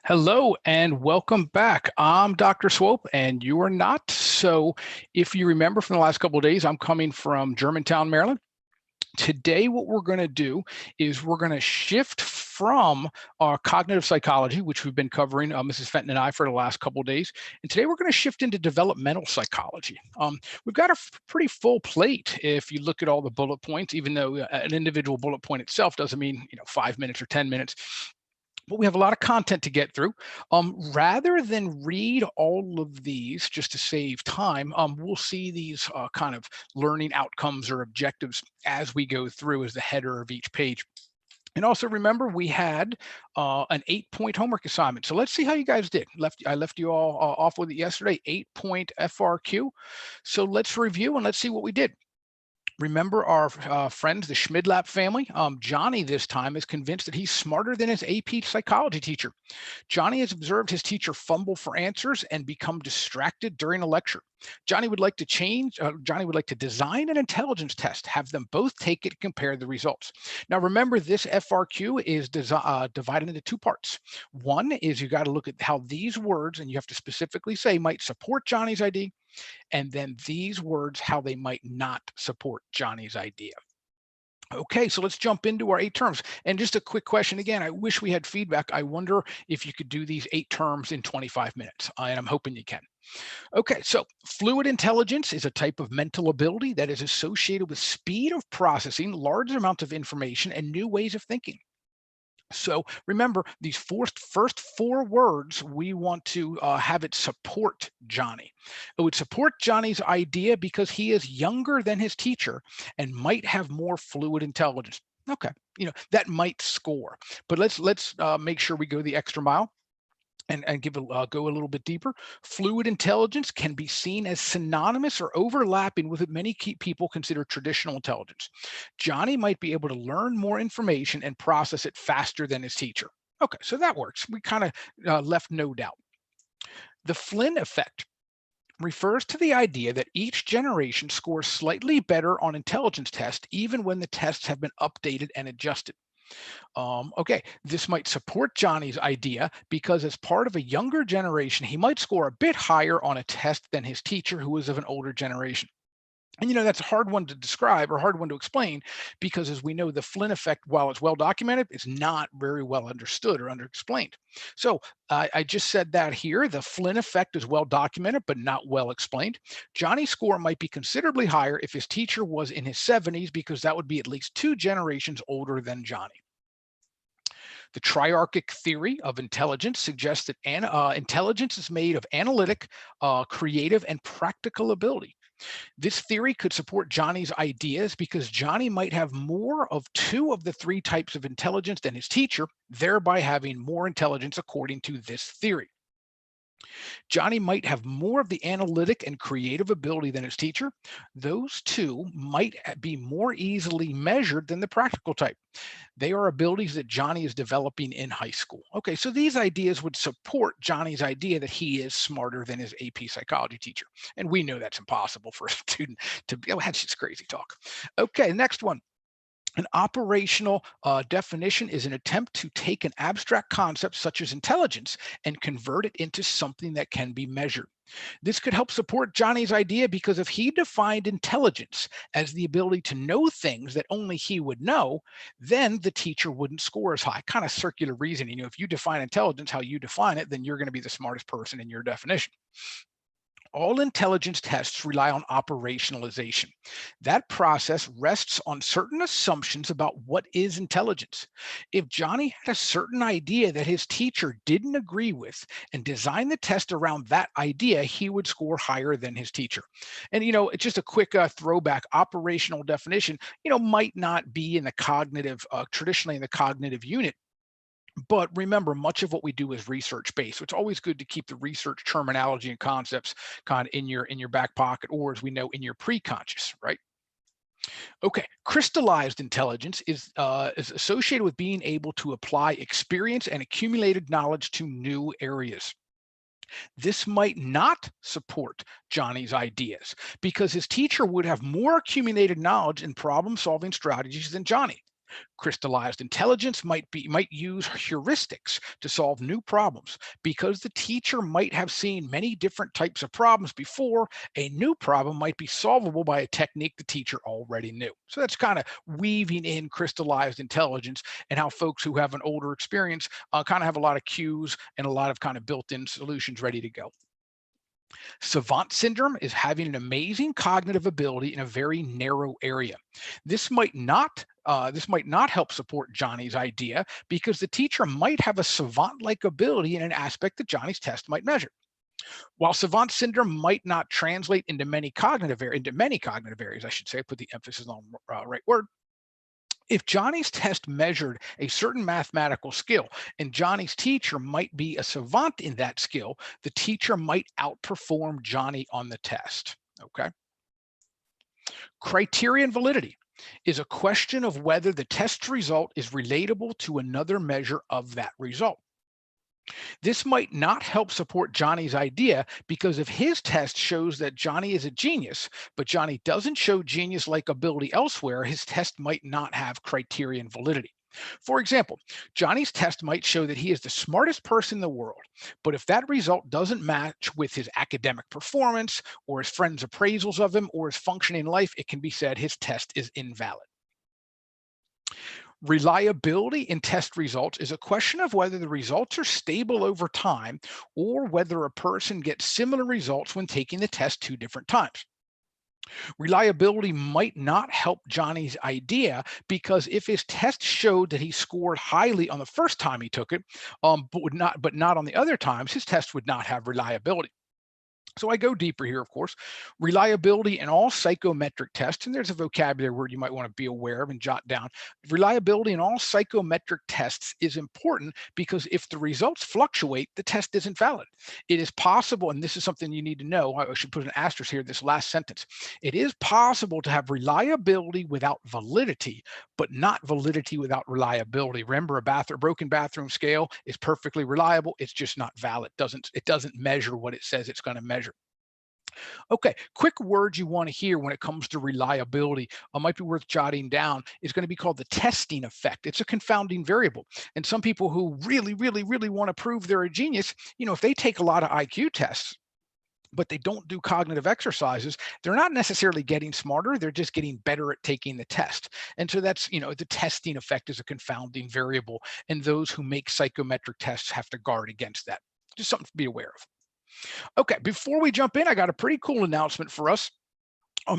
Hello and welcome back. I'm Dr. Swope and you are not. So if you remember from the last couple of days, I'm coming from Germantown, Maryland. Today, what we're going to do is we're going to shift from our cognitive psychology, which we've been covering, Mrs. Fenton and I, for the last couple of days. And today we're going to shift into developmental psychology. We've got a pretty full plate if you look at all the bullet points, even though an individual bullet point itself doesn't mean 5 minutes or 10 minutes. But we have a lot of content to get through. Rather than read all of these just to save time, we'll see these kind of learning outcomes or objectives as we go through as the header of each page. And also remember, we had an 8-point homework assignment. So let's see how you guys did. I left you all off with it yesterday, 8-point FRQ. So let's review and let's see what we did. Remember our friends, the Schmidlap family? Johnny this time is convinced that he's smarter than his AP psychology teacher. Johnny has observed his teacher fumble for answers and become distracted during a lecture. Johnny would like to design an intelligence test, have them both take it and compare the results. Now remember, this FRQ is divided into two parts. One is you got to look at how these words, and you have to specifically say, might support Johnny's idea, and then these words, how they might not support Johnny's idea. Okay, so let's jump into our 8 terms. And just a quick question again, I wish we had feedback. I wonder if you could do these 8 terms in 25 minutes, and I'm hoping you can. Okay, so fluid intelligence is a type of mental ability that is associated with speed of processing large amounts of information and new ways of thinking. So remember, these first 4 words, we want to have it support Johnny. It would support Johnny's idea because he is younger than his teacher and might have more fluid intelligence. Okay, that might score, but let's make sure we go the extra mile and go a little bit deeper. Fluid intelligence can be seen as synonymous or overlapping with what many people consider traditional intelligence. Johnny might be able to learn more information and process it faster than his teacher. Okay, so that works. We kind of left no doubt. The Flynn effect refers to the idea that each generation scores slightly better on intelligence tests, even when the tests have been updated and adjusted. Okay, this might support Johnny's idea because as part of a younger generation, he might score a bit higher on a test than his teacher who is of an older generation. And that's a hard one to describe or hard one to explain because as we know, the Flynn effect, while it's well documented, is not very well understood or underexplained. So I just said that here, the Flynn effect is well documented, but not well explained. Johnny's score might be considerably higher if his teacher was in his 70s because that would be at least 2 generations older than Johnny. The triarchic theory of intelligence suggests that intelligence is made of analytic, creative, and practical ability. This theory could support Johnny's ideas because Johnny might have more of 2 of the 3 types of intelligence than his teacher, thereby having more intelligence according to this theory. Johnny might have more of the analytic and creative ability than his teacher. Those 2 might be more easily measured than the practical type. They are abilities that Johnny is developing in high school. Okay, so these ideas would support Johnny's idea that he is smarter than his AP psychology teacher. And we know that's impossible for a student to be, that's just crazy talk. Okay, next one. An operational definition is an attempt to take an abstract concept such as intelligence and convert it into something that can be measured. This could help support Johnny's idea because if he defined intelligence as the ability to know things that only he would know, then the teacher wouldn't score as high. Kind of circular reasoning. If you define intelligence how you define it, then you're going to be the smartest person in your definition. All intelligence tests rely on operationalization. That process rests on certain assumptions about what is intelligence. If Johnny had a certain idea that his teacher didn't agree with and designed the test around that idea, he would score higher than his teacher. And, it's just a quick throwback. Operational definition, might not be in the cognitive, traditionally in the cognitive unit. But remember, much of what we do is research-based. So it's always good to keep the research terminology and concepts kind of in your back pocket, or as we know, in your pre-conscious, right? Okay, crystallized intelligence is associated with being able to apply experience and accumulated knowledge to new areas. This might not support Johnny's ideas because his teacher would have more accumulated knowledge in problem-solving strategies than Johnny. Crystallized intelligence might use heuristics to solve new problems. Because the teacher might have seen many different types of problems before, a new problem might be solvable by a technique the teacher already knew. So that's kind of weaving in crystallized intelligence and how folks who have an older experience kind of have a lot of cues and a lot of kind of built-in solutions ready to go. Savant syndrome is having an amazing cognitive ability in a very narrow area. This might not help support Johnny's idea because the teacher might have a savant-like ability in an aspect that Johnny's test might measure. While savant syndrome might not translate into many cognitive areas, I should say, put the emphasis on the right word. If Johnny's test measured a certain mathematical skill and Johnny's teacher might be a savant in that skill, the teacher might outperform Johnny on the test. Okay. Criterion validity is a question of whether the test result is relatable to another measure of that result. This might not help support Johnny's idea because if his test shows that Johnny is a genius, but Johnny doesn't show genius like ability elsewhere, his test might not have criterion validity. For example, Johnny's test might show that he is the smartest person in the world, but if that result doesn't match with his academic performance or his friends' appraisals of him or his function in life, it can be said his test is invalid. Reliability in test results is a question of whether the results are stable over time or whether a person gets similar results when taking the test two different times. Reliability might not help Johnny's idea because if his test showed that he scored highly on the first time he took it, but not on the other times, his test would not have reliability. So I go deeper here, of course. Reliability in all psychometric tests, and there's a vocabulary word you might want to be aware of and jot down. Reliability in all psychometric tests is important because if the results fluctuate, the test isn't valid. It is possible, and this is something you need to know, I should put an asterisk here, this last sentence. It is possible to have reliability without validity, but not validity without reliability. Remember, a broken bathroom scale is perfectly reliable. It's just not valid. It doesn't measure what it says it's going to measure. Okay, quick words you want to hear when it comes to reliability might be worth jotting down is going to be called the testing effect. It's a confounding variable. And some people who really, really, really want to prove they're a genius, if they take a lot of IQ tests, but they don't do cognitive exercises, they're not necessarily getting smarter, they're just getting better at taking the test. And so that's, the testing effect is a confounding variable, and those who make psychometric tests have to guard against that. Just something to be aware of. Okay, before we jump in, I got a pretty cool announcement for us.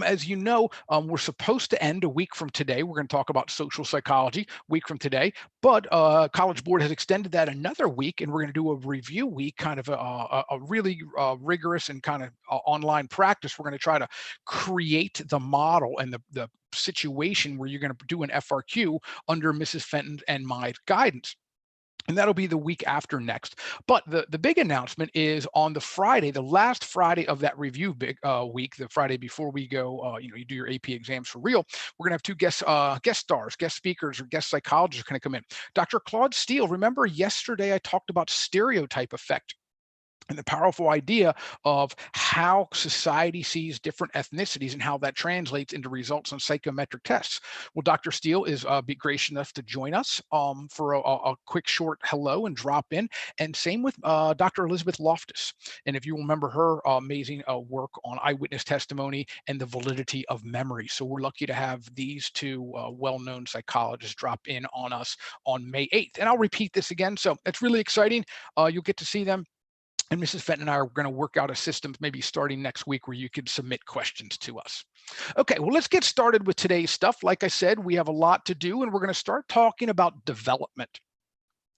As you know, we're supposed to end a week from today. We're going to talk about social psychology week from today, but College Board has extended that another week, and we're going to do a review week, kind of a really rigorous and kind of online practice. We're going to try to create the model and the situation where you're going to do an FRQ under Mrs. Fenton and my guidance. And that'll be the week after next. But the big announcement is on the Friday, the last Friday of that review week, the Friday before we go, you do your AP exams for real. We're gonna have two guest stars, guest speakers, or guest psychologists going to come in. Dr. Claude Steele. Remember yesterday I talked about stereotype effect and the powerful idea of how society sees different ethnicities and how that translates into results on psychometric tests. Well, Dr. Steele is be gracious enough to join us for a quick short hello and drop in. And same with Dr. Elizabeth Loftus. And if you remember her amazing work on eyewitness testimony and the validity of memory. So we're lucky to have these two well-known psychologists drop in on us on May 8th. And I'll repeat this again. So it's really exciting. You'll get to see them. And Mrs. Fenton and I are going to work out a system maybe starting next week where you can submit questions to us. Okay, well, let's get started with today's stuff. Like I said, we have a lot to do, and we're going to start talking about development.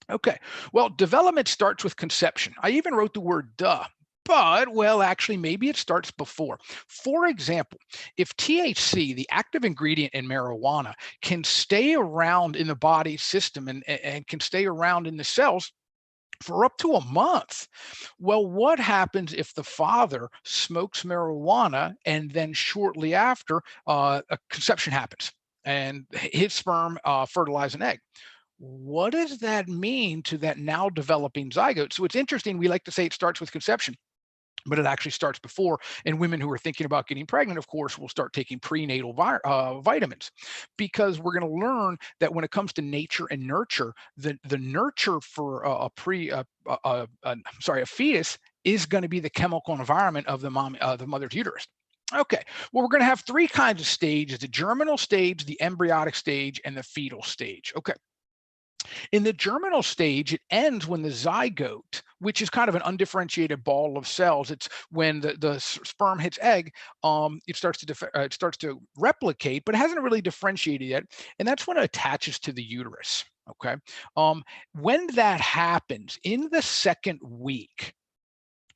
Okay, well, development starts with conception. I even wrote the word duh. But, well, actually, maybe it starts before. For example, if THC, the active ingredient in marijuana, can stay around in the body system and can stay around in the cells for up to a month. Well, what happens if the father smokes marijuana and then shortly after a conception happens and his sperm fertilize an egg? What does that mean to that now developing zygote? So it's interesting. We like to say it starts with conception. but it actually starts before. And women who are thinking about getting pregnant, of course, will start taking prenatal vitamins, because we're going to learn that when it comes to nature and nurture, the nurture for a fetus is going to be the chemical environment of the mother's uterus. Okay, well, we're going to have three kinds of stages: the germinal stage, the embryonic stage, and the fetal stage. Okay. In the germinal stage, it ends when the zygote, which is kind of an undifferentiated ball of cells, it's when the sperm hits egg, it starts to replicate, but it hasn't really differentiated yet, and that's when it attaches to the uterus. Okay, when that happens in the second week,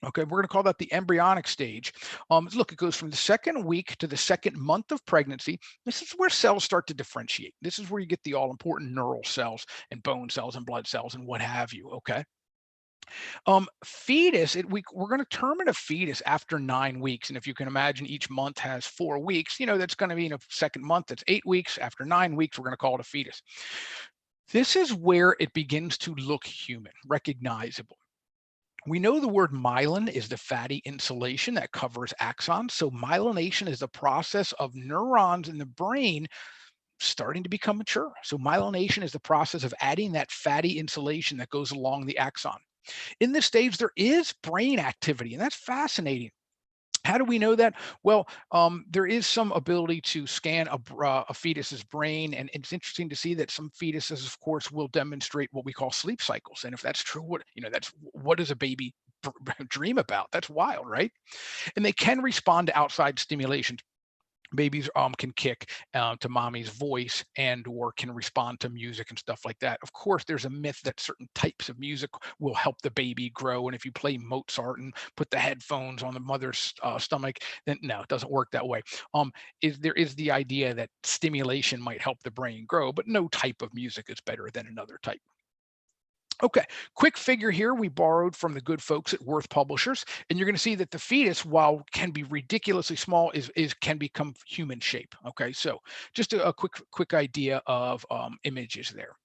okay, we're going to call that the embryonic stage. Look, it goes from the second week to the second month of pregnancy. This is where cells start to differentiate. This is where you get the all important neural cells and bone cells and blood cells and what have you. Okay. Fetus, we're going to term it a fetus after 9 weeks. And if you can imagine, each month has 4 weeks, that's going to be in a second month, that's 8 weeks. After 9 weeks, we're going to call it a fetus. This is where it begins to look human, recognizable. We know the word myelin is the fatty insulation that covers axons. So myelination is the process of neurons in the brain starting to become mature. So myelination is the process of adding that fatty insulation that goes along the axon. In this stage, there is brain activity, and that's fascinating. How do we know that? Well, there is some ability to scan a fetus's brain, and it's interesting to see that some fetuses, of course, will demonstrate what we call sleep cycles. And if that's true, what does a baby dream about? That's wild, right? And they can respond to outside stimulation. Babies can kick to mommy's voice and or can respond to music and stuff like that. Of course, there's a myth that certain types of music will help the baby grow, and if you play Mozart and put the headphones on the mother's stomach, then no, it doesn't work that way. There is the idea that stimulation might help the brain grow, but no type of music is better than another type. Okay, quick figure here we borrowed from the good folks at Worth Publishers, and you're going to see that the fetus, while can be ridiculously small, is can become human shape. Okay, so just a quick idea of images there.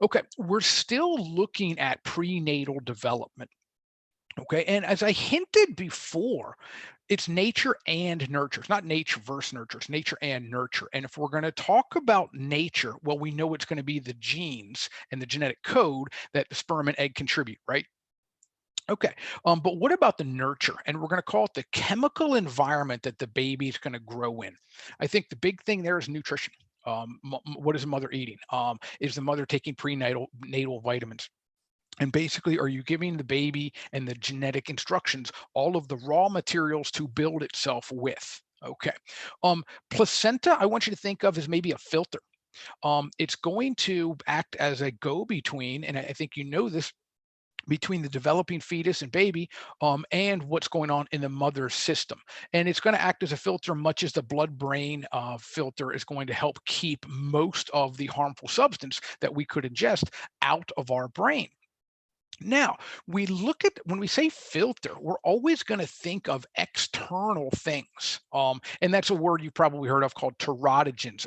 Okay, we're still looking at prenatal development. Okay, and as I hinted before, it's nature and nurture. It's not nature versus nurture, it's nature and nurture. And if we're going to talk about nature, well, we know it's going to be the genes and the genetic code that the sperm and egg contribute, right? Okay, but what about the nurture? And we're going to call it the chemical environment that the baby is going to grow in. I think the big thing there is nutrition. What is the mother eating? Is the mother taking natal vitamins? And basically, are you giving the baby and the genetic instructions all of the raw materials to build itself with? Okay. Placenta, I want you to think of as maybe a filter. It's going to act as a go-between, and I think you know this, between the developing fetus and baby, and what's going on in the mother's system. And it's going to act as a filter, much as the blood-brain filter is going to help keep most of the harmful substance that we could ingest out of our brain. Now, when we say filter, we're always going to think of external things. And that's a word you've probably heard of called teratogens.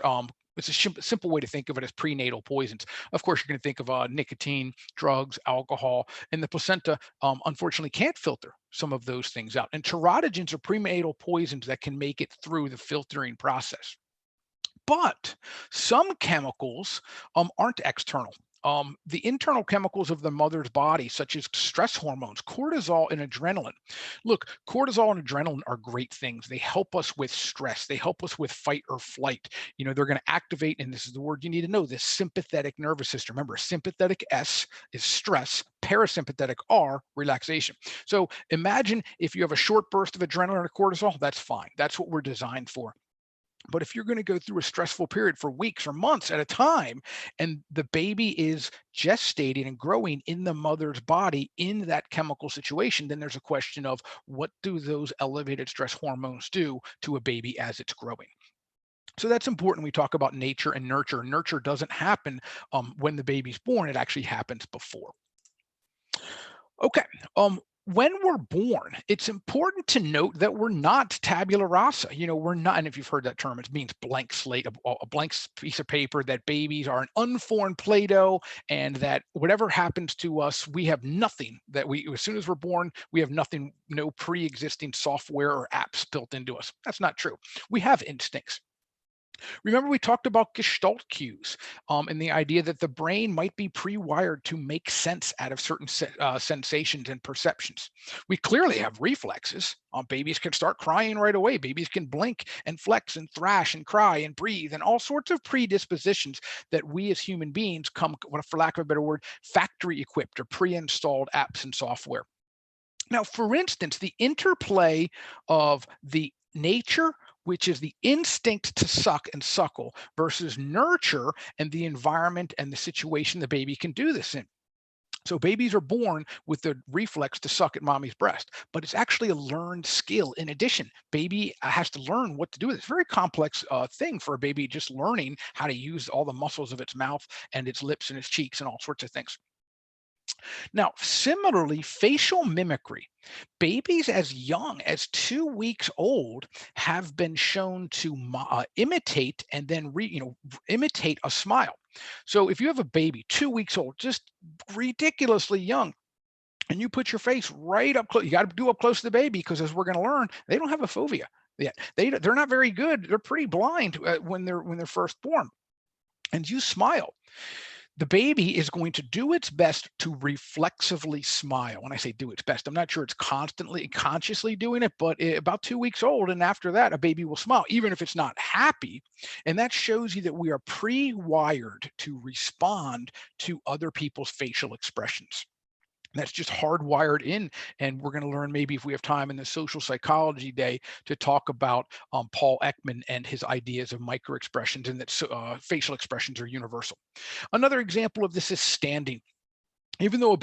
It's a simple way to think of it as prenatal poisons. Of course, you're going to think of nicotine, drugs, alcohol, and the placenta, unfortunately, can't filter some of those things out. And teratogens are prenatal poisons that can make it through the filtering process. But some chemicals aren't external. The internal chemicals of the mother's body, such as stress hormones, cortisol and adrenaline. Look, cortisol and adrenaline are great things. They help us with stress. They help us with fight or flight. They're going to activate, and this is the word you need to know, this sympathetic nervous system. Remember, sympathetic S is stress, parasympathetic R, relaxation. So imagine if you have a short burst of adrenaline or cortisol, that's fine. That's what we're designed for. But if you're going to go through a stressful period for weeks or months at a time, and the baby is gestating and growing in the mother's body in that chemical situation, then there's a question of what do those elevated stress hormones do to a baby as it's growing? So that's important. We talk about nature and nurture. Nurture doesn't happen when the baby's born, it actually happens before. Okay. When we're born, it's important to note that we're not tabula rasa. We're not, and if you've heard that term, it means blank slate, a blank piece of paper, that babies are an unformed Play-Doh, and that whatever happens to us, we have nothing as soon as we're born, we have nothing, no pre-existing software or apps built into us. That's not true. We have instincts. Remember, we talked about gestalt cues, and the idea that the brain might be pre-wired to make sense out of certain sensations and perceptions. We clearly have reflexes. Babies can start crying right away. Babies can blink and flex and thrash and cry and breathe, and all sorts of predispositions that we as human beings come, for lack of a better word, factory equipped or pre-installed apps and software. Now, for instance, the interplay of the nature, which is the instinct to suck and suckle, versus nurture and the environment and the situation the baby can do this in. So babies are born with the reflex to suck at mommy's breast, but it's actually a learned skill. In addition, baby has to learn what to do with it. It's a very complex thing for a baby, just learning how to use all the muscles of its mouth and its lips and its cheeks and all sorts of things. Now, similarly, facial mimicry. Babies as young as 2 weeks old have been shown to imitate and then imitate a smile. So if you have a baby 2 weeks old, just ridiculously young, and you put your face right up close, you got to do up close to the baby, because as we're going to learn, they don't have a phobia yet. They're not very good. They're pretty blind when they're first born. And you smile, the baby is going to do its best to reflexively smile. When I say do its best, I'm not sure it's constantly consciously doing it, but about 2 weeks old, and after that, a baby will smile, even if it's not happy. And that shows you that we are pre-wired to respond to other people's facial expressions. That's just hardwired in. And we're going to learn, maybe if we have time in the social psychology day, to talk about Paul Ekman and his ideas of microexpressions, and that facial expressions are universal. Another example of this is standing. Even though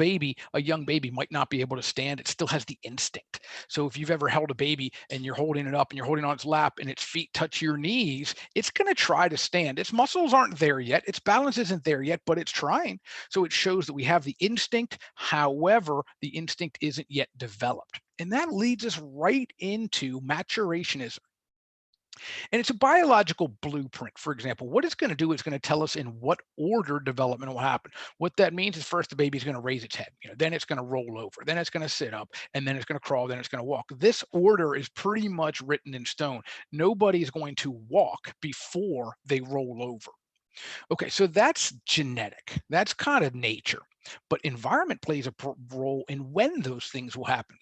a young baby might not be able to stand, it still has the instinct. So if you've ever held a baby and you're holding it up and you're holding on its lap and its feet touch your knees, it's going to try to stand. Its muscles aren't there yet. Its balance isn't there yet, but it's trying. So it shows that we have the instinct. However, the instinct isn't yet developed. And that leads us right into maturationism. And it's a biological blueprint. For example, what it's going to do is going to tell us in what order development will happen. What that means is, first the baby's going to raise its head, then it's going to roll over, then it's going to sit up, and then it's going to crawl, then it's going to walk. This order is pretty much written in stone. Nobody's going to walk before they roll over. Okay, so that's genetic. That's kind of nature. But environment plays a role in when those things will happen.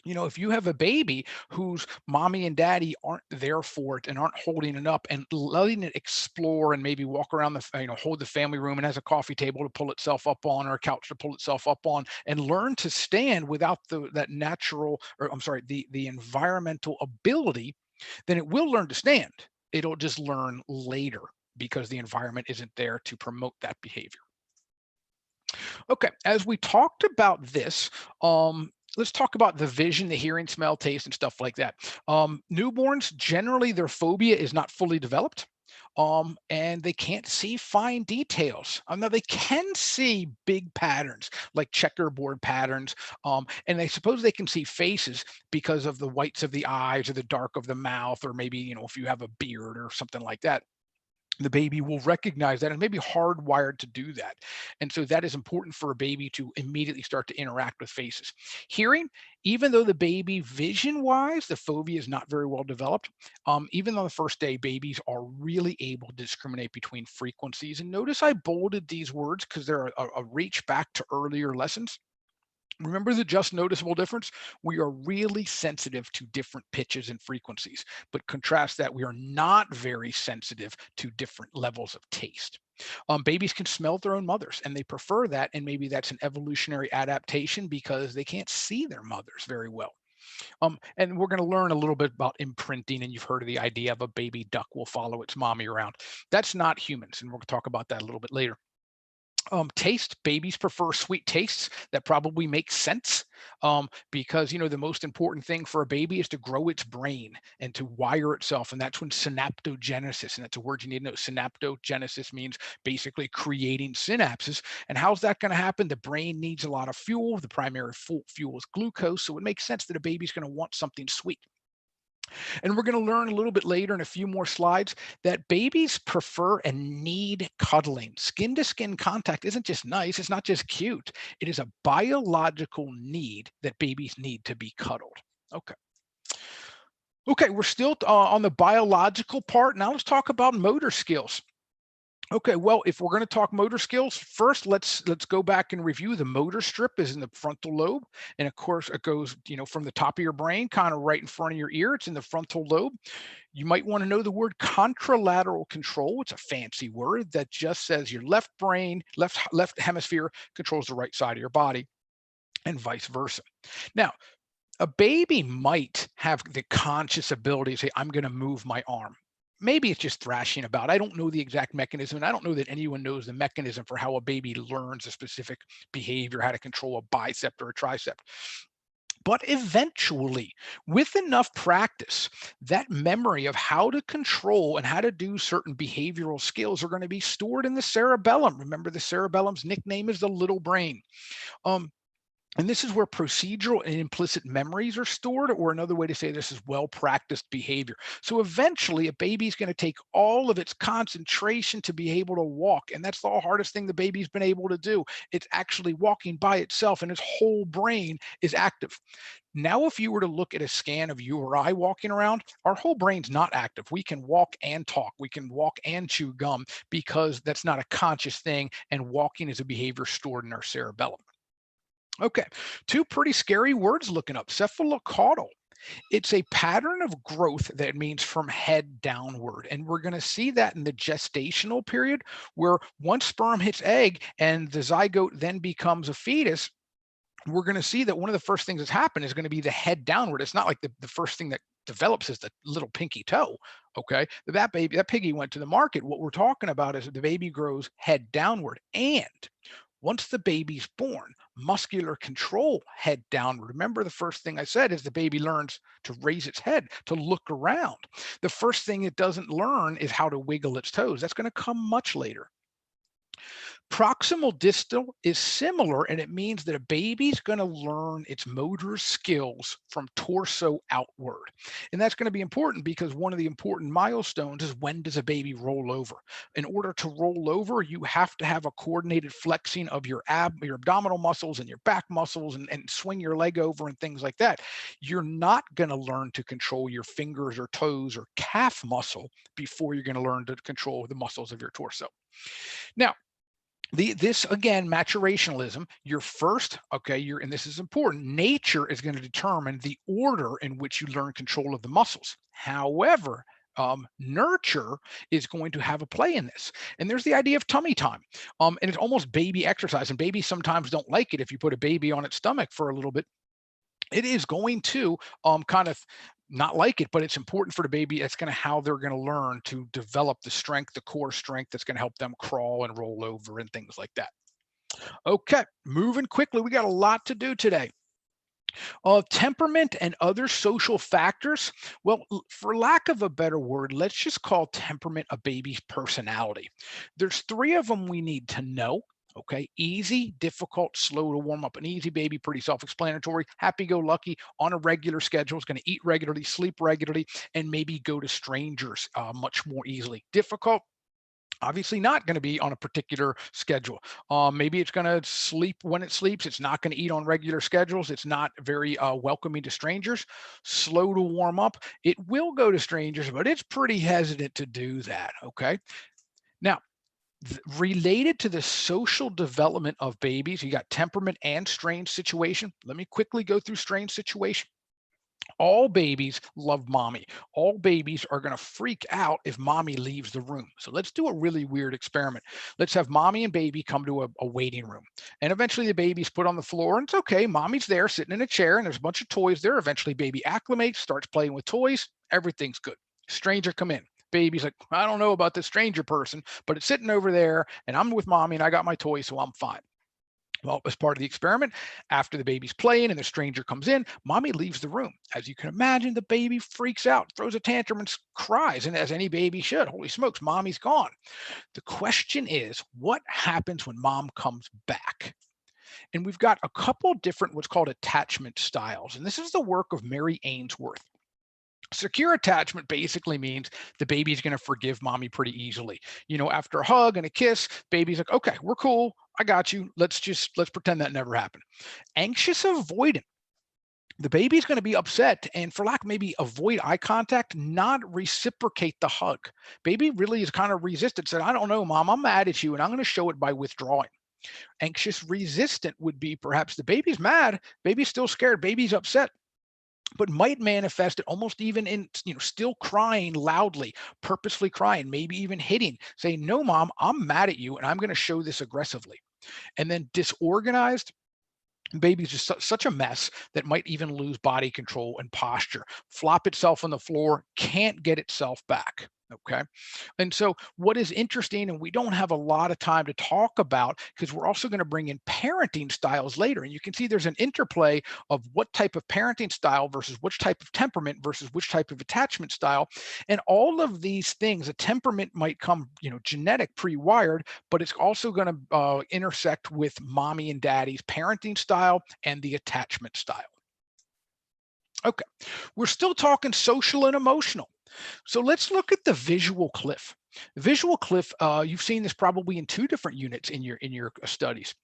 If you have a baby whose mommy and daddy aren't there for it and aren't holding it up and letting it explore and maybe walk around hold the family room, and has a coffee table to pull itself up on, or a couch to pull itself up on, and learn to stand without that natural, or I'm sorry, the environmental ability, then it will learn to stand. It'll just learn later because the environment isn't there to promote that behavior. Okay, as we talked about this, let's talk about the vision, the hearing, smell, taste, and stuff like that. Newborns, generally, their phobia is not fully developed. And they can't see fine details. Now they can see big patterns like checkerboard patterns, and they suppose they can see faces because of the whites of the eyes or the dark of the mouth, or maybe if you have a beard or something like that, the baby will recognize that and maybe hardwired to do that. And so that is important for a baby to immediately start to interact with faces. Hearing, even though the baby vision wise, the phobia is not very well developed, even on the first day, babies are really able to discriminate between frequencies. And notice I bolded these words because they're a reach back to earlier lessons. Remember the just noticeable difference? We are really sensitive to different pitches and frequencies, but contrast that, we are not very sensitive to different levels of taste. Babies can smell their own mothers, and they prefer that, and maybe that's an evolutionary adaptation because they can't see their mothers very well. And we're going to learn a little bit about imprinting, and you've heard of the idea of a baby duck will follow its mommy around. That's not humans, and we're going to talk about that a little bit later. Taste, babies prefer sweet tastes. That probably makes sense, because the most important thing for a baby is to grow its brain and to wire itself, and that's when synaptogenesis, and that's a word you need to know. Synaptogenesis means basically creating synapses. And how's that going to happen? The brain needs a lot of fuel. The primary fuel is glucose, so it makes sense that a baby's going to want something sweet. And we're going to learn a little bit later in a few more slides that babies prefer and need cuddling. Skin to skin contact isn't just nice, it's not just cute. It is a biological need that babies need to be cuddled. Okay. Okay, we're still on the biological part. Now let's talk about motor skills. Okay, well, if we're going to talk motor skills, first let's go back and review. The motor strip is in the frontal lobe, and of course it goes, from the top of your brain, kind of right in front of your ear. It's in the frontal lobe. You might want to know the word contralateral control. It's a fancy word that just says your left brain, left hemisphere controls the right side of your body, and vice versa. Now, a baby might have the conscious ability to say, I'm going to move my arm. Maybe it's just thrashing about. I don't know the exact mechanism, and I don't know that anyone knows the mechanism for how a baby learns a specific behavior, how to control a bicep or a tricep. But eventually, with enough practice, that memory of how to control and how to do certain behavioral skills are going to be stored in the cerebellum. Remember, the cerebellum's nickname is the little brain. Um, and this is where procedural and implicit memories are stored, or another way to say this is well-practiced behavior. So eventually, a baby's going to take all of its concentration to be able to walk. And that's the hardest thing the baby's been able to do. It's actually walking by itself, and its whole brain is active. Now, if you were to look at a scan of you or I walking around, our whole brain's not active. We can walk and talk. We can walk and chew gum because that's not a conscious thing. And walking is a behavior stored in our cerebellum. Okay, two pretty scary words looking up. Cephalocaudal. It's a pattern of growth that means from head downward. And we're going to see that in the gestational period, where once sperm hits egg and the zygote then becomes a fetus, we're going to see that one of the first things that's happened is going to be the head downward. It's not like the first thing that develops is the little pinky toe. Okay. That piggy went to the market. What we're talking about is the baby grows head downward. And once the baby's born, muscular control head downward. Remember, the first thing I said is the baby learns to raise its head, to look around. The first thing it doesn't learn is how to wiggle its toes. That's going to come much later. Proximal distal is similar, and it means that a baby's going to learn its motor skills from torso outward. And that's going to be important because one of the important milestones is, when does a baby roll over? In order to roll over, you have to have a coordinated flexing of your abdominal muscles and your back muscles, and swing your leg over and things like that. You're not going to learn to control your fingers or toes or calf muscle before you're going to learn to control the muscles of your torso. Now, this again, maturationalism, your first, and this is important, nature is going to determine the order in which you learn control of the muscles. However, nurture is going to have a play in this. And there's the idea of tummy time. And it's almost baby exercise. And babies sometimes don't like it if you put a baby on its stomach for a little bit. It is going to kind of not like it, but it's important for the baby. It's going to how they're going to learn to develop the strength, the core strength that's going to help them crawl and roll over and things like that. Okay, moving quickly. We got a lot to do today. Temperament and other social factors. Well, for lack of a better word, let's just call temperament a baby's personality. There's three of them we need to know. Okay, easy, difficult, slow to warm up. An easy baby, pretty self-explanatory, happy-go-lucky, on a regular schedule, is going to eat regularly, sleep regularly, and maybe go to strangers much more easily. Difficult, obviously not going to be on a particular schedule. Maybe it's going to sleep when it sleeps. It's not going to eat on regular schedules. It's not very welcoming to strangers. Slow to warm up. It will go to strangers, but it's pretty hesitant to do that. Okay. Now, related to the social development of babies, you got temperament and strange situation. Let me quickly go through strange situation. All babies love mommy. All babies are going to freak out if mommy leaves the room. So let's do a really weird experiment. Let's have mommy and baby come to a waiting room. And eventually the baby's put on the floor, and it's okay. Mommy's there sitting in a chair, and there's a bunch of toys there. Eventually baby acclimates, starts playing with toys. Everything's good. Stranger come in. Baby's like, I don't know about this stranger person, but it's sitting over there and I'm with mommy and I got my toy, so I'm fine. Well, as part of the experiment, after the baby's playing and the stranger comes in, mommy leaves the room. As you can imagine, the baby freaks out, throws a tantrum, and cries. And as any baby should, holy smokes, mommy's gone. The question is, what happens when mom comes back? And we've got a couple different what's called attachment styles. And this is the work of Mary Ainsworth. Secure attachment basically means the baby's going to forgive mommy pretty easily. After a hug and a kiss, baby's like, okay, we're cool. I got you. Let's pretend that never happened. Anxious avoidant. The baby's going to be upset and, for lack, maybe avoid eye contact, not reciprocate the hug. Baby really is kind of resistant, said, I don't know, mom, I'm mad at you, and I'm going to show it by withdrawing. Anxious resistant would be perhaps the baby's mad, baby's still scared, baby's upset, but might manifest it almost even in, still crying loudly, purposefully crying, maybe even hitting, saying, no, mom, I'm mad at you, and I'm going to show this aggressively. And then disorganized, baby's just such a mess that might even lose body control and posture, flop itself on the floor, can't get itself back. Okay. And so what is interesting, and we don't have a lot of time to talk about because we're also going to bring in parenting styles later. And you can see there's an interplay of what type of parenting style versus which type of temperament versus which type of attachment style. And all of these things, a temperament might come, genetic, pre-wired, but it's also going to intersect with mommy and daddy's parenting style and the attachment style. Okay. We're still talking social and emotional. So let's look at the visual cliff. The visual cliff, you've seen this probably in two different units in your studies.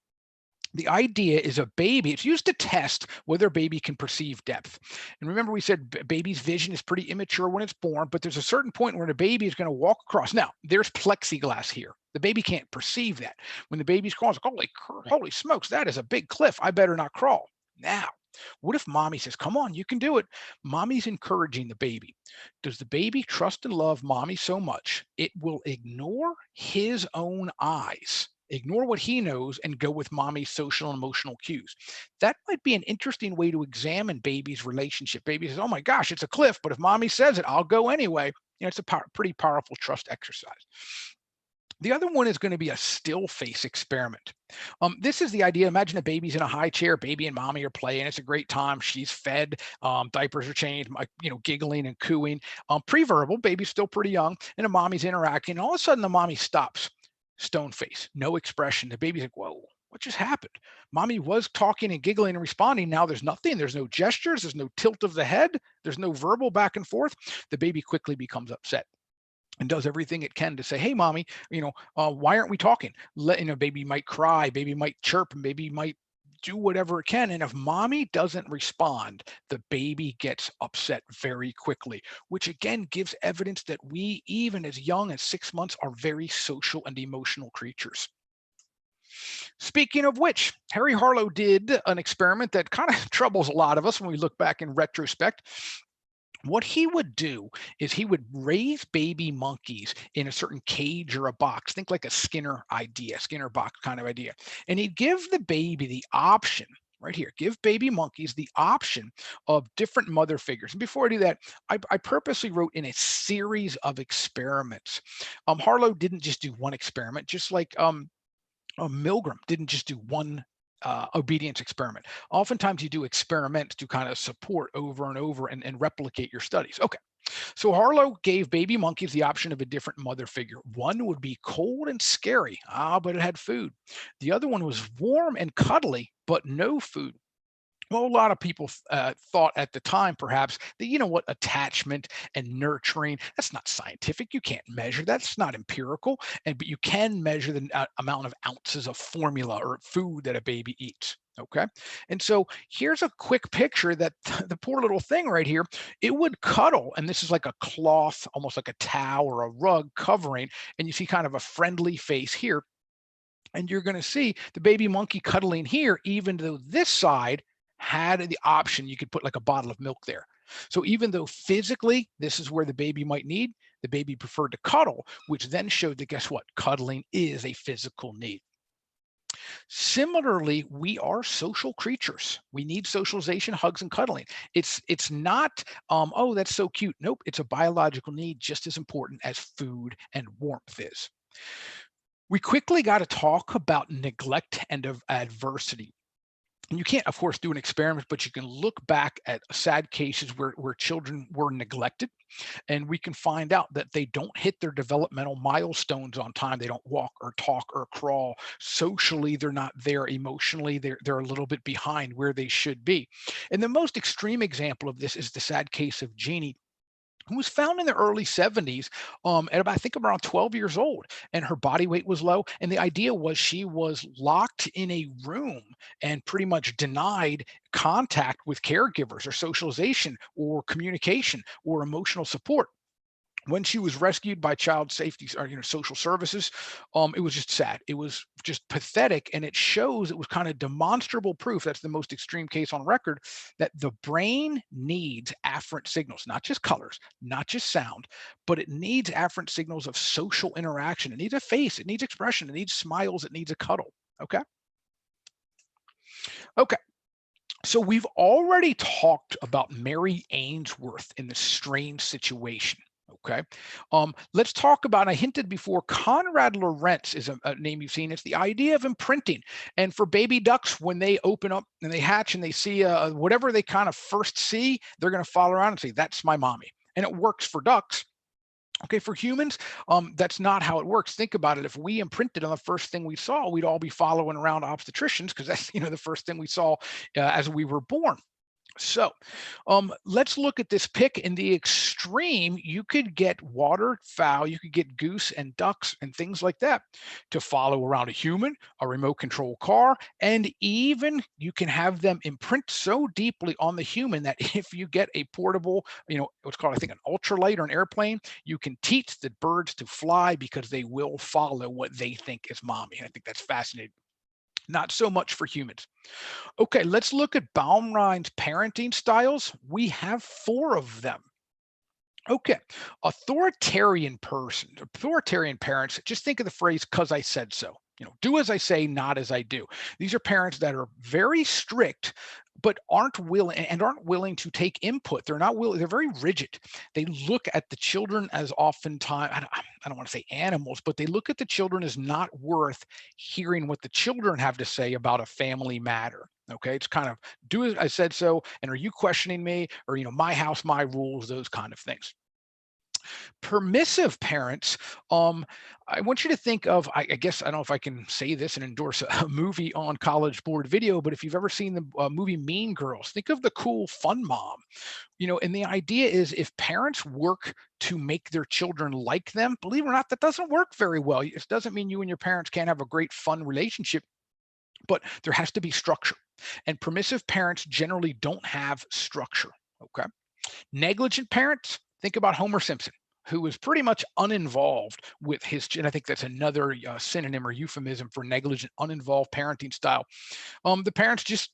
The idea is a baby, it's used to test whether a baby can perceive depth. And remember, we said baby's vision is pretty immature when it's born, but there's a certain point where the baby is going to walk across. Now, there's plexiglass here. The baby can't perceive that. When the baby's crawling, it's like, holy smokes, that is a big cliff. I better not crawl. Now, what if mommy says, come on, you can do it? Mommy's encouraging the baby. Does the baby trust and love mommy so much it will ignore his own eyes, ignore what he knows, and go with mommy's social and emotional cues? That might be an interesting way to examine baby's relationship. Baby says, oh my gosh, it's a cliff, but if mommy says it, I'll go anyway. It's a pretty powerful trust exercise. The other one is going to be a still face experiment. This is the idea. Imagine a baby's in a high chair, baby and mommy are playing. It's a great time. She's fed, diapers are changed, giggling and cooing. Pre-verbal, baby's still pretty young, and the mommy's interacting. And all of a sudden, the mommy stops, stone face, no expression. The baby's like, whoa, what just happened? Mommy was talking and giggling and responding. Now there's nothing. There's no gestures. There's no tilt of the head. There's no verbal back and forth. The baby quickly becomes upset and does everything it can to say, hey, mommy, why aren't we talking? Baby might cry, baby might chirp, and baby might do whatever it can. And if mommy doesn't respond, the baby gets upset very quickly, which again gives evidence that we, even as young as 6 months, are very social and emotional creatures. Speaking of which, Harry Harlow did an experiment that kind of troubles a lot of us when we look back in retrospect. What he would do is he would raise baby monkeys in a certain cage or a box. Think like a Skinner box kind of idea. And he'd give the baby the option right here, give baby monkeys the option of different mother figures. And before I do that, I purposely wrote in a series of experiments. Harlow didn't just do one experiment, just like Milgram didn't just do one obedience experiment. Oftentimes you do experiments to kind of support over and over and replicate your studies. Okay, so Harlow gave baby monkeys the option of a different mother figure. One would be cold and scary, but it had food. The other one was warm and cuddly, but no food. Well, a lot of people thought at the time, perhaps, that, attachment and nurturing, that's not scientific. You can't measure that. It's not empirical. But you can measure the amount of ounces of formula or food that a baby eats. Okay. And so here's a quick picture that the poor little thing right here, it would cuddle. And this is like a cloth, almost like a towel or a rug covering. And you see kind of a friendly face here. And you're going to see the baby monkey cuddling here, even though this side had the option, you could put like a bottle of milk there. So even though physically this is where the baby might need, the baby preferred to cuddle, which then showed that, guess what? Cuddling is a physical need. Similarly, we are social creatures. We need socialization, hugs, and cuddling. It's not, oh, that's so cute. Nope, it's a biological need just as important as food and warmth is. We quickly got to talk about neglect and of adversity. And you can't, of course, do an experiment, but you can look back at sad cases where children were neglected, and we can find out that they don't hit their developmental milestones on time. They don't walk or talk or crawl. Socially, they're not there. Emotionally, they're a little bit behind where they should be. And the most extreme example of this is the sad case of Jeannie, who was found in the early 70s, at about, I think, around 12 years old, and her body weight was low. And the idea was she was locked in a room and pretty much denied contact with caregivers or socialization or communication or emotional support. When she was rescued by child safety or social services, it was just sad. It was just pathetic, and it shows, it was kind of demonstrable proof, that's the most extreme case on record, that the brain needs afferent signals, not just colors, not just sound, but it needs afferent signals of social interaction. It needs a face, it needs expression, it needs smiles, it needs a cuddle. Okay. Okay. So we've already talked about Mary Ainsworth in the strange situation. Okay. Let's talk about, I hinted before, Conrad Lorenz is a name you've seen. It's the idea of imprinting. And for baby ducks, when they open up and they hatch and they see whatever they kind of first see, they're going to follow around and say, that's my mommy. And it works for ducks. Okay, for humans, that's not how it works. Think about it. If we imprinted on the first thing we saw, we'd all be following around obstetricians because that's the first thing we saw as we were born. So let's look at this pick. In the extreme, you could get waterfowl, you could get goose and ducks and things like that to follow around a human, a remote control car, and even you can have them imprint so deeply on the human that if you get a portable, what's called, I think, an ultralight or an airplane, you can teach the birds to fly because they will follow what they think is mommy. And I think that's fascinating. Not so much for humans. Okay, let's look at Baumrein's parenting styles. We have 4 of them. Okay, authoritarian parents, just think of the phrase, "'cause I said so." Do as I say, not as I do. These are parents that are very strict, but aren't willing to take input. They're not willing. They're very rigid. They look at the children as oftentimes, I don't want to say animals, but they look at the children as not worth hearing what the children have to say about a family matter. Okay, it's kind of, do as I said so, and are you questioning me? Or my house, my rules, those kind of things. Permissive parents, I want you to think of, I guess, I don't know if I can say this and endorse a movie on College Board Video, but if you've ever seen the movie Mean Girls, think of the cool, fun mom. And the idea is, if parents work to make their children like them, believe it or not, that doesn't work very well. It doesn't mean you and your parents can't have a great, fun relationship, but there has to be structure. And permissive parents generally don't have structure. Okay. Negligent parents, think about Homer Simpson, who was pretty much uninvolved with his, and I think that's another synonym or euphemism for negligent, uninvolved parenting style. The parents just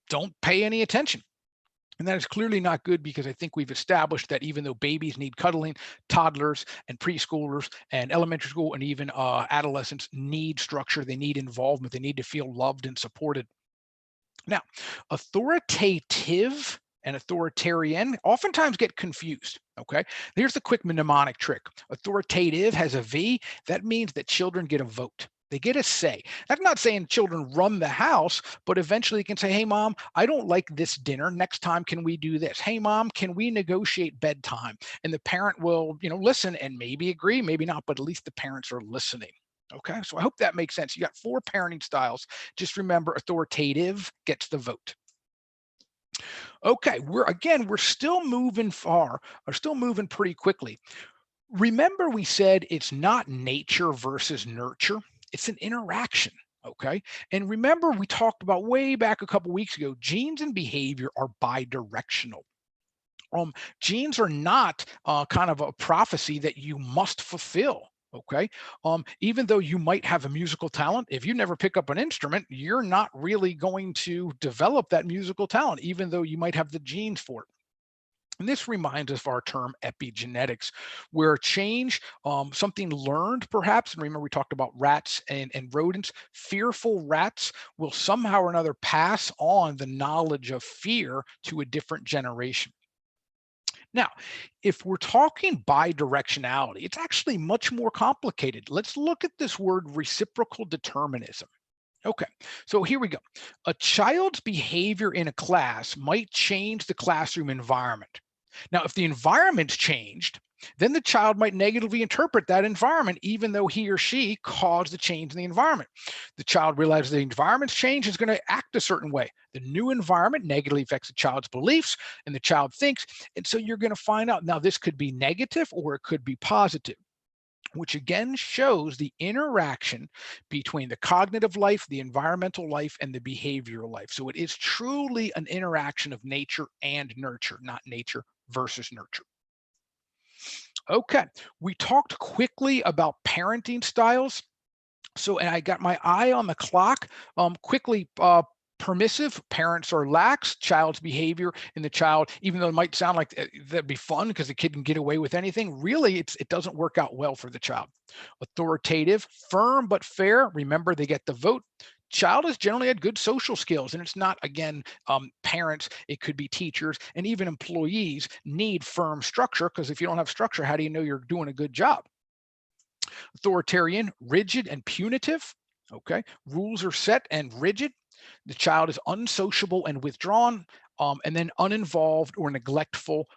don't pay any attention. And that is clearly not good, because I think we've established that even though babies need cuddling, toddlers and preschoolers and elementary school and even adolescents need structure. They need involvement. They need to feel loved and supported. Now, authoritative and authoritarian oftentimes get confused. Okay, here's the quick mnemonic trick. Authoritative has a V. That means that children get a vote. They get a say. That's not saying children run the house, but eventually you can say, "Hey, mom, I don't like this dinner. Next time, can we do this? Hey, mom, can we negotiate bedtime?" And the parent will, listen and maybe agree, maybe not, but at least the parents are listening. Okay, so I hope that makes sense. You got 4 parenting styles. Just remember, authoritative gets the vote. Okay, we're still moving far, or still moving pretty quickly. Remember, we said it's not nature versus nurture, it's an interaction. Okay. And remember, we talked about way back a couple weeks ago, genes and behavior are bidirectional. Genes are not kind of a prophecy that you must fulfill. Okay. Even though you might have a musical talent, if you never pick up an instrument, you're not really going to develop that musical talent, even though you might have the genes for it. And this reminds us of our term epigenetics, where change, something learned perhaps, and remember we talked about rats and rodents, fearful rats will somehow or another pass on the knowledge of fear to a different generation. Now, if we're talking bidirectionality, it's actually much more complicated. Let's look at this word reciprocal determinism. Okay, so here we go. A child's behavior in a class might change the classroom environment. Now, if the environment's changed, then the child might negatively interpret that environment, even though he or she caused the change in the environment. The child realizes the environment's change is going to act a certain way. The new environment negatively affects the child's beliefs, and the child thinks. And so you're going to find out now this could be negative or it could be positive, which again shows the interaction between the cognitive life, the environmental life, and the behavioral life. So it is truly an interaction of nature and nurture, not nature versus nurture. Okay, we talked quickly about parenting styles. So, and I got my eye on the clock. Quickly, permissive parents are lax. Child's behavior in the child, even though it might sound like that'd be fun because the kid can get away with anything, really it doesn't work out well for the child. Authoritative, firm but fair. Remember, they get the vote. Child has generally had good social skills, and it's not again parents. It could be teachers and even employees need firm structure, because if you don't have structure, how do you know you're doing a good job? Authoritarian, rigid and punitive. Okay, rules are set and rigid. The child is unsociable and withdrawn. And then uninvolved or neglectful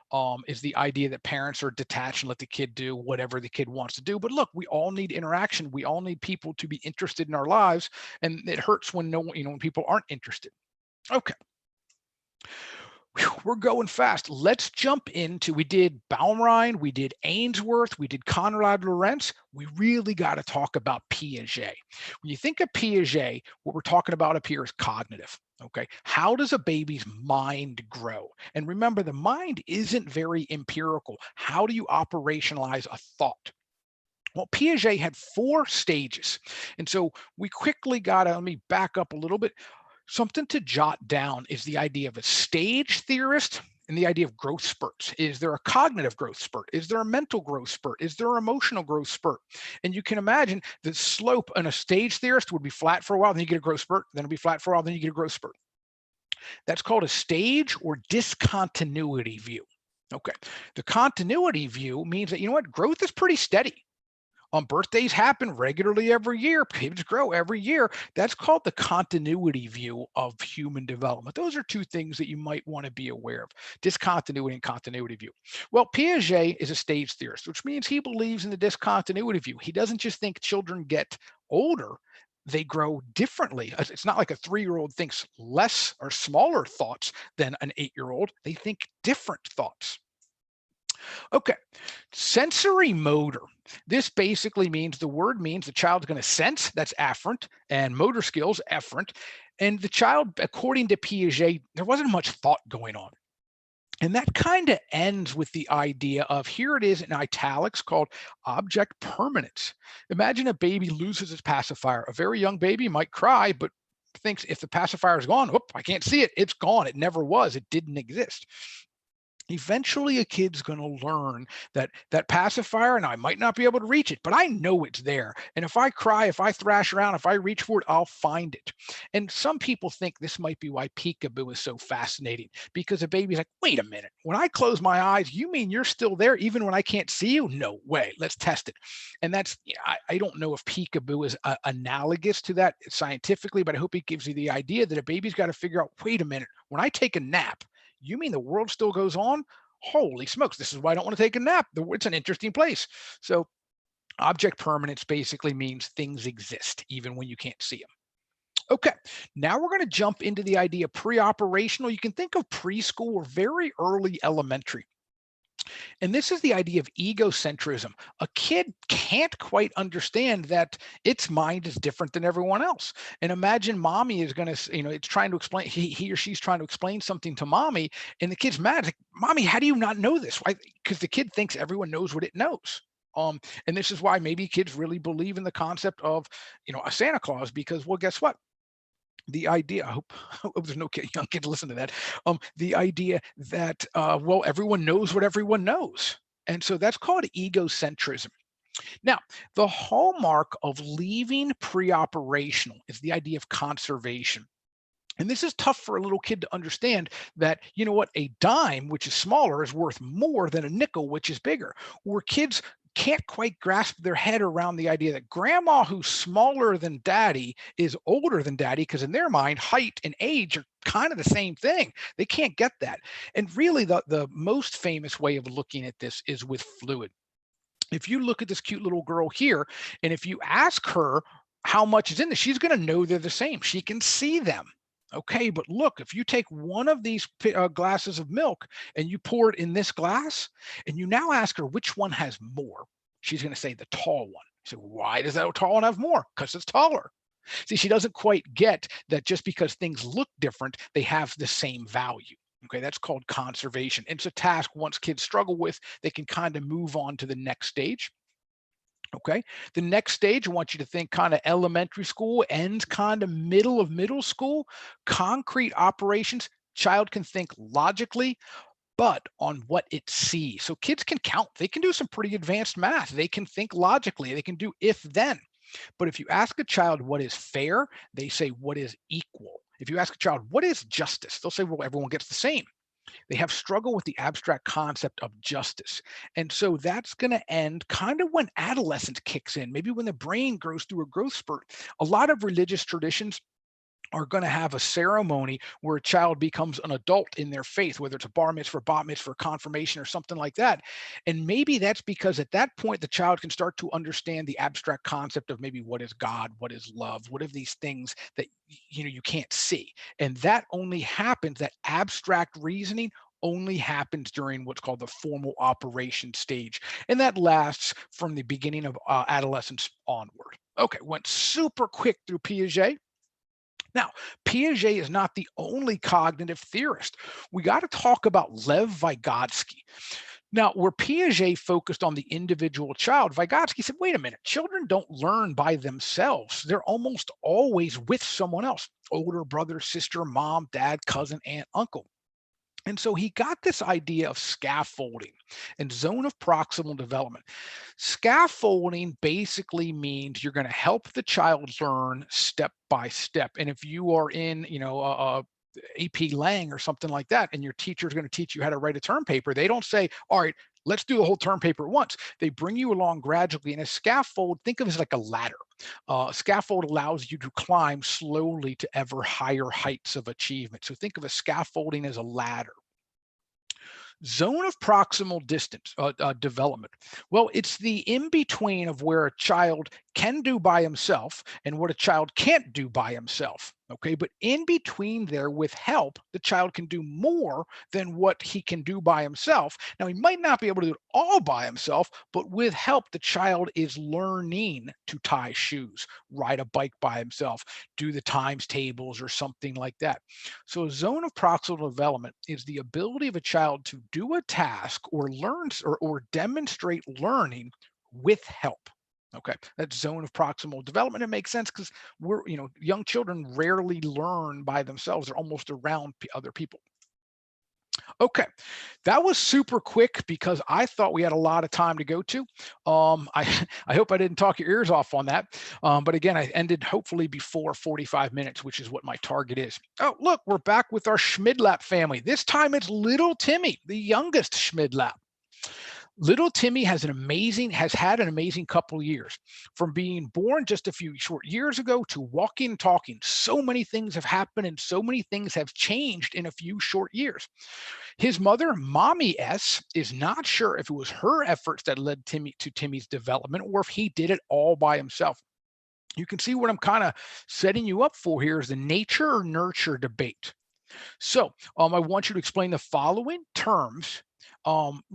is the idea that parents are detached and let the kid do whatever the kid wants to do. But look, we all need interaction. We all need people to be interested in our lives, and it hurts when no, when people aren't interested. Okay, we're going fast. Let's jump into, we did Baumrind, we did Ainsworth, we did Conrad Lorenz. We really got to talk about Piaget. When you think of Piaget, what we're talking about up here is cognitive. Okay, how does a baby's mind grow? And remember, the mind isn't very empirical. How do you operationalize a thought? Well, Piaget had 4 stages. And so we quickly got to, let me back up a little bit. Something to jot down is the idea of a stage theorist and the idea of growth spurts. Is there a cognitive growth spurt? Is there a mental growth spurt? Is there an emotional growth spurt? And you can imagine the slope on a stage theorist would be flat for a while, then you get a growth spurt, then it'll be flat for a while, then you get a growth spurt. That's called a stage or discontinuity view. Okay. The continuity view means that, growth is pretty steady. Birthdays happen regularly every year. Kids grow every year. That's called the continuity view of human development. Those are 2 things that you might want to be aware of: discontinuity and continuity view. Well, Piaget is a stage theorist, which means he believes in the discontinuity view. He doesn't just think children get older, they grow differently. It's not like a 3-year-old thinks less or smaller thoughts than an 8-year-old. They think different thoughts. Okay, sensory motor. This basically means, the word means the child's going to sense, that's afferent, and motor skills, efferent. And the child, according to Piaget, there wasn't much thought going on. And that kind of ends with the idea of, here it is in italics, called object permanence. Imagine a baby loses its pacifier. A very young baby might cry, but thinks if the pacifier is gone, oh, I can't see it. It's gone. It never was. It didn't exist. Eventually a kid's going to learn that that pacifier, and I might not be able to reach it, but I know it's there. And if I cry, if I thrash around, if I reach for it, I'll find it. And some people think this might be why peekaboo is so fascinating, because a baby's like, wait a minute, when I close my eyes, you mean you're still there even when I can't see you? No way. Let's test it. And that's, I don't know if peekaboo is analogous to that scientifically, but I hope it gives you the idea that a baby's got to figure out, wait a minute, when I take a nap, you mean the world still goes on? Holy smokes, this is why I don't want to take a nap. It's an interesting place. So object permanence basically means things exist even when you can't see them. Okay, now we're going to jump into the idea of pre-operational. You can think of preschool or very early elementary. And this is the idea of egocentrism. A kid can't quite understand that its mind is different than everyone else. And imagine mommy is going to, it's trying to explain, he or she's trying to explain something to mommy, and the kid's mad. It's like, mommy, how do you not know this? Why? Because the kid thinks everyone knows what it knows. And this is why maybe kids really believe in the concept of, a Santa Claus, because, well, guess what? the idea, I hope there's no young kid listen to that. The idea that, well, everyone knows what everyone knows. And so that's called egocentrism. Now, the hallmark of leaving pre-operational is the idea of conservation. And this is tough for a little kid to understand that, you know what, a dime, which is smaller, is worth more than a nickel, which is bigger. Where kids can't quite grasp their head around the idea that grandma, who's smaller than daddy, is older than daddy, because in their mind, height and age are kind of the same thing. They can't get that. And really, the most famous way of looking at this is with fluid. If you look at this cute little girl here, and if you ask her how much is in this, she's going to know they're the same. She can see them. Okay, but look, if you take one of these glasses of milk and you pour it in this glass, and you now ask her which one has more, she's going to say the tall one. So why does that tall one have more? Because it's taller. See, she doesn't quite get that just because things look different, they have the same value. Okay, that's called conservation. It's a task once kids struggle with, they can kind of move on to the next stage. Okay, the next stage, I want you to think kind of elementary school, ends kind of middle of middle school, concrete operations. Child can think logically, but on what it sees. So kids can count, they can do some pretty advanced math, they can think logically, they can do if then. But if you ask a child what is fair, they say what is equal. If you ask a child what is justice, they'll say, well, everyone gets the same. They have struggle with the abstract concept of justice. And so that's going to end kind of when adolescence kicks in, maybe when the brain goes through a growth spurt. A lot of religious traditions are going to have a ceremony where a child becomes an adult in their faith, whether it's a bar mitzvah, bat mitzvah, confirmation, or something like that. And maybe that's because at that point, the child can start to understand the abstract concept of maybe what is God, what is love, what are these things that you can't see. And that only happens, that abstract reasoning only happens during what's called the formal operation stage. And that lasts from the beginning of adolescence onward. Okay, went super quick through Piaget. Now, Piaget is not the only cognitive theorist. We got to talk about Lev Vygotsky. Now, where Piaget focused on the individual child, Vygotsky said, wait a minute, children don't learn by themselves. They're almost always with someone else, older brother, sister, mom, dad, cousin, aunt, uncle. And so he got this idea of scaffolding and zone of proximal development. Scaffolding basically means you're going to help the child learn step by step. And if you are in, AP Lang or something like that, and your teacher is going to teach you how to write a term paper, they don't say, all right, let's do the whole term paper at once. They bring you along gradually. And a scaffold, think of it as like a ladder. Scaffold allows you to climb slowly to ever higher heights of achievement. So think of a scaffolding as a ladder. Zone of proximal distance development. Well, it's the in between of where a child can do by himself and what a child can't do by himself. Okay, but in between there, with help, the child can do more than what he can do by himself. Now, he might not be able to do it all by himself, but with help, the child is learning to tie shoes, ride a bike by himself, do the times tables or something like that. So a zone of proximal development is the ability of a child to do a task or learn or demonstrate learning with help. Okay, that zone of proximal development, it makes sense because young children rarely learn by themselves. They're almost around other people. Okay, that was super quick because I thought we had a lot of time to go to. I hope I didn't talk your ears off on that. But again, I ended hopefully before 45 minutes, which is what my target is. Oh, look, we're back with our Schmidlap family. This time it's little Timmy, the youngest Schmidlap. Little Timmy has had an amazing couple of years. From being born just a few short years ago to walking and talking. So many things have happened and so many things have changed in a few short years. His mother, Mommy S, is not sure if it was her efforts that led to Timmy's development or if he did it all by himself. You can see what I'm kind of setting you up for here is the nature or nurture debate. So I want you to explain the following terms,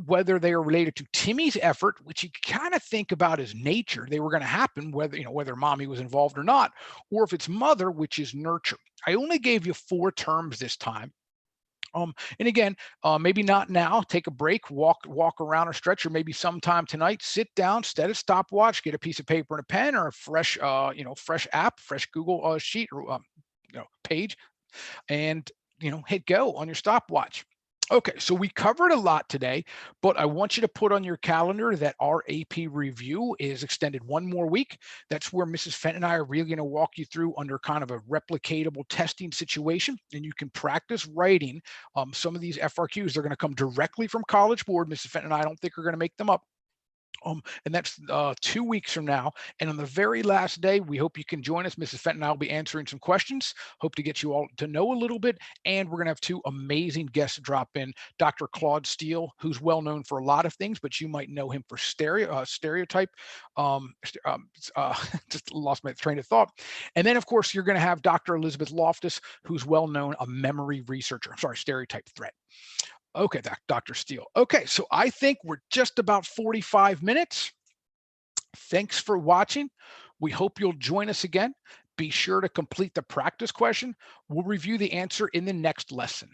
whether they are related to Timmy's effort, which you kind of think about as nature, they were going to happen whether mommy was involved or not, or if it's mother, which is nurture. I only gave you 4 terms this time. And again, maybe not now, take a break, walk around or stretch, or maybe sometime tonight, sit down, set a stopwatch, get a piece of paper and a pen or a fresh app, fresh Google sheet or page and hit go on your stopwatch. Okay, so we covered a lot today, but I want you to put on your calendar that our AP review is extended one more week. That's where Mrs. Fenton and I are really going to walk you through under kind of a replicatable testing situation, and you can practice writing some of these FRQs. They're going to come directly from College Board. Mrs. Fenton and I don't think are going to make them up. And that's 2 weeks from now. And on the very last day, we hope you can join us. Mrs. Fenton and I will be answering some questions. Hope to get you all to know a little bit. And we're going to have two amazing guests drop in. Dr. Claude Steele, who's well known for a lot of things, but you might know him for stereotype. Just lost my train of thought. And then, of course, you're going to have Dr. Elizabeth Loftus, who's well known, a memory researcher. I'm sorry, stereotype threat. Okay, Dr. Steele. Okay, so I think we're just about 45 minutes. Thanks for watching. We hope you'll join us again. Be sure to complete the practice question. We'll review the answer in the next lesson.